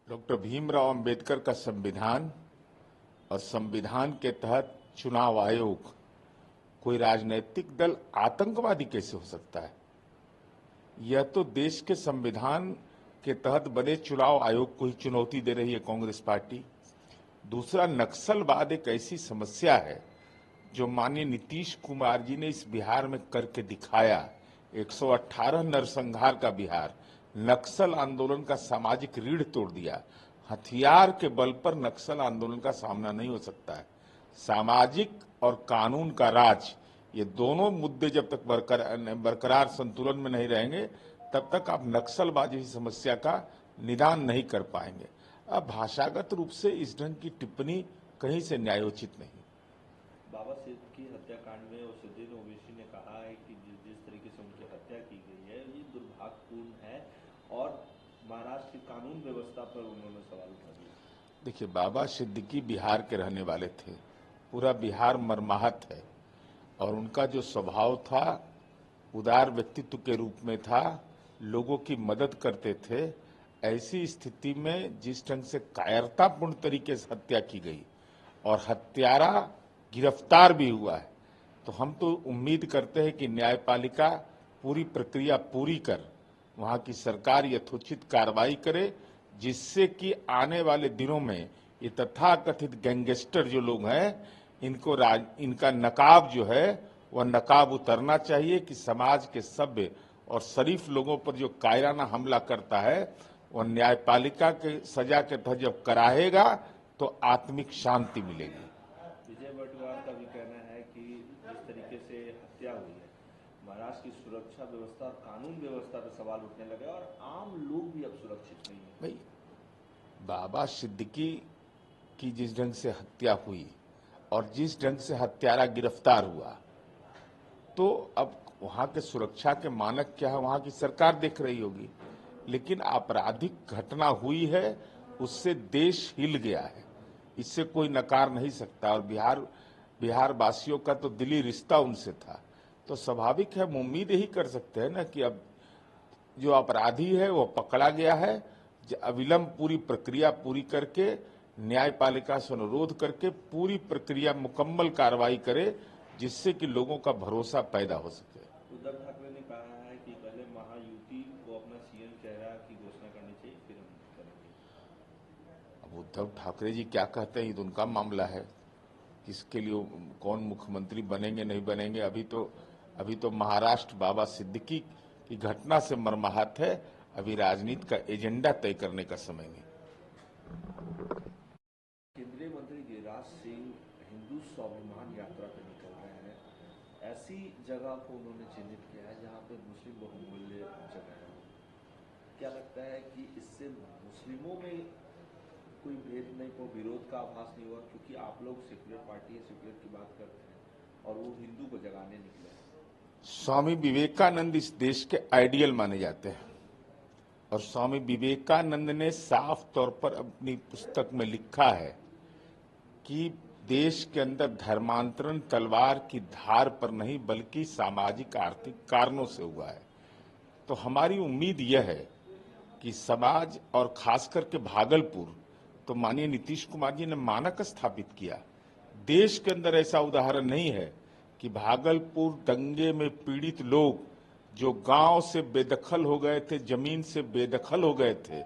Doctor Bhimrao Ambedkar का संविधान और संविधान के तहत चुनाव आयोग, कोई राजनीतिक दल आतंकवादी कैसे हो सकता है? यह तो देश के संविधान के तहत बने चुनाव आयोग को ही चुनौती दे रही है कांग्रेस पार्टी। दूसरा, नक्सलवाद एक ऐसी समस्या है जो माननीय नीतीश कुमार जी ने इस बिहार में करके दिखाया। 118 नरसंहार का बिहार, नक्सल आंदोलन का सामाजिक रीढ़ तोड़ दिया। हथियार के बल पर नक्सल आंदोलन का सामना नहीं हो सकता है। सामाजिक और कानून का राज, ये दोनों मुद्दे जब तक बरकरार संतुलन में नहीं रहेंगे तब तक आप नक्सलबाजी की समस्या का निदान नहीं कर पाएंगे। अब भाषागत रूप से इस ढंग की टिप्पणी कहीं से न्यायोचित नहीं। बाबा सिद्ध की हत्याकांड में असदुद्दीन ओवैसी ने कहा है कि जिस तरीके से उनकी हत्या की गई है ये दुर्भाग्यपूर्ण है और महाराष्ट्र की कानून व्यवस्था पर उन्होंने सवाल उठा दिया। देखिए, बाबा सिद्दीकी बिहार के रहने वाले थे, पूरा बिहार मर्माहत है और उनका जो स्वभाव था उदार व्यक्तित्व के रूप में था, लोगों की मदद करते थे। ऐसी स्थिति में जिस ढंग से कायरतापूर्ण तरीके से हत्या की गई और हत्यारा गिरफ्तार भी हुआ है, तो हम तो उम्मीद करते हैं कि न्यायपालिका पूरी प्रक्रिया पूरी कर वहां की सरकार यथोचित कार्रवाई करे, जिससे कि आने वाले दिनों में ये तथाकथित गैंगस्टर जो लोग हैं इनका नकाब जो है वह नकाब उतरना चाहिए कि समाज के सभ्य और शरीफ लोगों पर जो कायराना हमला करता है वह न्यायपालिका के सजा के तहत जब कराएगा तो आत्मिक शांति मिलेगी। विजय वडेट्टीवार का भी कहना है कि जिस तरीके से हत्या हुई है महाराष्ट्र की सुरक्षा व्यवस्था और कानून व्यवस्था पर सवाल उठने लगे और आम लोग भी अब सुरक्षित नहीं है। भाई, बाबा सिद्दीकी की जिस ढंग से हत्या हुई और जिस ढंग से हत्यारा गिरफ्तार हुआ, तो अब वहां के सुरक्षा के मानक क्या है वहां की सरकार देख रही होगी, लेकिन आपराधिक घटना हुई है, उससे देश हिल गया है, इससे कोई नकार नहीं सकता। और बिहार वासियों का तो दिली रिश्ता उनसे था, तो स्वाभाविक है हम उम्मीद यही कर सकते हैं ना कि अब जो अपराधी है वो पकड़ा गया है, अविलंब पूरी प्रक्रिया पूरी करके न्यायपालिका से अनुरोध करके पूरी प्रक्रिया मुकम्मल कार्रवाई करे, जिससे कि लोगों का भरोसा पैदा हो सके। उद्धव ठाकरे ने कहा है कि पहले महायुति को अपना सीएम चेहरा की घोषणा करनी चाहिए, फिर हम करेंगे। अब उद्धव ठाकरे जी क्या कहते हैं ये तो उनका मामला है, किसके लिए कौन मुख्यमंत्री बनेंगे नहीं बनेंगे। अभी तो महाराष्ट्र बाबा सिद्दीकी की घटना से मर्माहत है, अभी राजनीति का एजेंडा तय करने का समय नहीं। केंद्रीय मंत्री गिरिराज सिंह हिंदू स्वाभिमान यात्रा पर निकल रहे हैं। ऐसी जगह को उन्होंने चिन्हित किया है जहां पे मुस्लिम बहुमूल्य जगह है। क्या लगता है कि इससे मुस्लिमों में कोई भेद नहीं को विरोध का आभास नहीं हुआ, क्योंकि आप लोग सेक्युलर पार्टी है, सेक्युलर की बात करते हैं और वो हिंदू को जगाने निकले हैं। स्वामी विवेकानंद इस देश के आइडियल माने जाते हैं और स्वामी विवेकानंद ने साफ तौर पर अपनी पुस्तक में लिखा है कि देश के अंदर धर्मांतरण तलवार की धार पर नहीं बल्कि सामाजिक आर्थिक कारणों से हुआ है। तो हमारी उम्मीद यह है कि समाज और खास करके भागलपुर, तो माननीय नीतीश कुमार जी ने मानक स्थापित किया। देश के अंदर ऐसा उदाहरण नहीं है कि भागलपुर दंगे में पीड़ित लोग जो गांव से बेदखल हो गए थे, जमीन से बेदखल हो गए थे,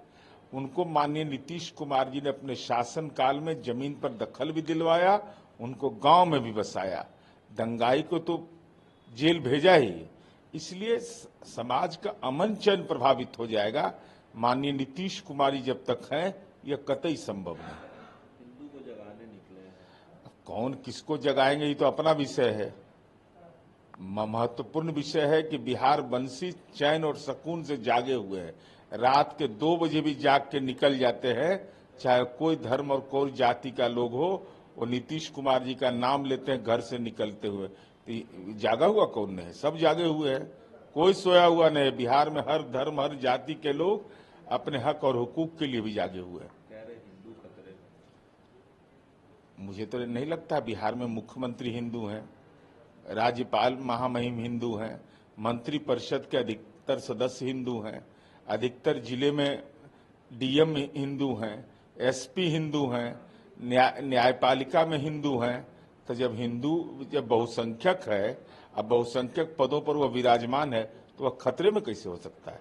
उनको माननीय नीतीश कुमार जी ने अपने शासन काल में जमीन पर दखल भी दिलवाया, उनको गांव में भी बसाया, दंगाई को तो जेल भेजा ही। इसलिए समाज का अमन चैन प्रभावित हो जाएगा माननीय नीतीश कुमार जी जब तक हैं, यह कतई संभव नहीं। हिंदू को जगाने निकले हैं। अब कौन किसको जगाएंगे ये तो अपना विषय है। महत्वपूर्ण विषय है कि बिहार वंशी चैन और सुकून से जागे हुए हैं, रात के 2 बजे भी जाग के निकल जाते हैं, चाहे कोई धर्म और कोई जाति का लोग हो, वो नीतीश कुमार जी का नाम लेते हैं घर से निकलते हुए। तो जागा हुआ कौन नहीं, सब जागे हुए हैं, कोई सोया हुआ नहीं। बिहार में हर धर्म हर जाति के लोग अपने हक और हुकूक के लिए भी जागे हुए हैं। कह रहे हिंदू खतरे में। मुझे तो नहीं लगता बिहार में मुख्यमंत्री हिंदू हैं, राज्यपाल महामहिम हिंदू हैं, मंत्रिपरिषद के अधिकतर सदस्य हिंदू हैं, अधिकतर जिले में डीएम हिंदू हैं, एसपी हिंदू हैं, न्यायपालिका में हिंदू हैं, तो जब बहुसंख्यक है, अब बहुसंख्यक पदों पर वह विराजमान है, तो वह खतरे में कैसे हो सकता है?